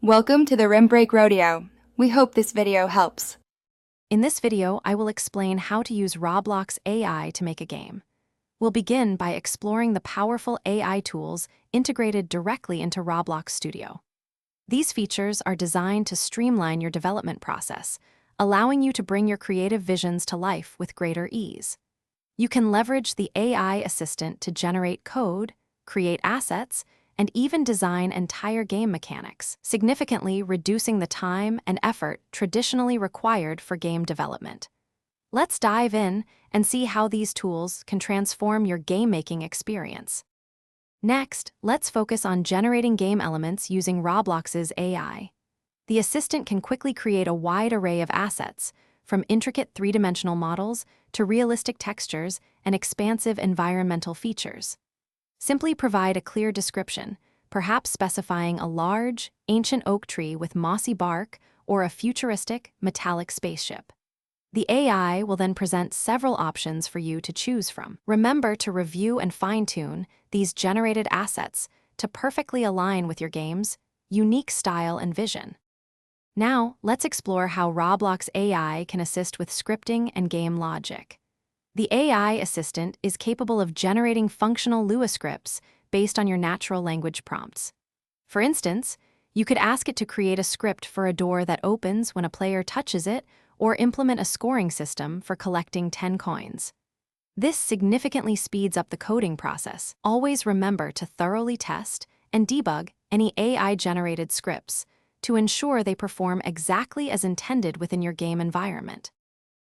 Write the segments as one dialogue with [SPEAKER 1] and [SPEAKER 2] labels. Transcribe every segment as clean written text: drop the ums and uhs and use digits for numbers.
[SPEAKER 1] Welcome to the Rim Break Rodeo. We hope this video helps.
[SPEAKER 2] In this video, I will explain how to use Roblox AI to make a game. We'll begin by exploring the powerful AI tools integrated directly into Roblox Studio. These features are designed to streamline your development process, allowing you to bring your creative visions to life with greater ease. You can leverage the AI assistant to generate code, create assets, and even design entire game mechanics, significantly reducing the time and effort traditionally required for game development. Let's dive in and see how these tools can transform your game-making experience. Next, let's focus on generating game elements using Roblox's AI. The assistant can quickly create a wide array of assets, from intricate three-dimensional models to realistic textures and expansive environmental features. Simply provide a clear description, perhaps specifying a large, ancient oak tree with mossy bark or a futuristic, metallic spaceship. The AI will then present several options for you to choose from. Remember to review and fine-tune these generated assets to perfectly align with your game's unique style and vision. Now, let's explore how Roblox AI can assist with scripting and game logic. The AI assistant is capable of generating functional Lua scripts based on your natural language prompts. For instance, you could ask it to create a script for a door that opens when a player touches it, or implement a scoring system for collecting 10 coins. This significantly speeds up the coding process. Always remember to thoroughly test and debug any AI-generated scripts to ensure they perform exactly as intended within your game environment.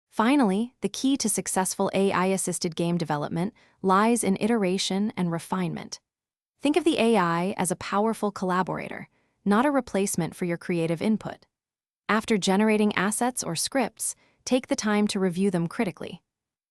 [SPEAKER 2] Finally, the key to successful AI-assisted game development lies in iteration and refinement. Think of the AI as a powerful collaborator, not a replacement for your creative input. After generating assets or scripts, take the time to review them critically.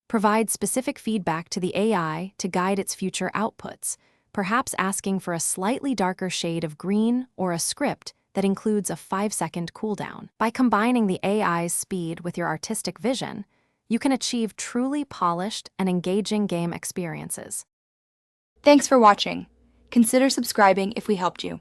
[SPEAKER 2] Provide specific feedback to the AI to guide its future outputs, perhaps asking for a slightly darker shade of green or a script that includes a 5-second cooldown. By combining the AI's speed with your artistic vision, you can achieve truly polished and engaging game experiences.
[SPEAKER 1] Thanks for watching. Consider subscribing if we helped you.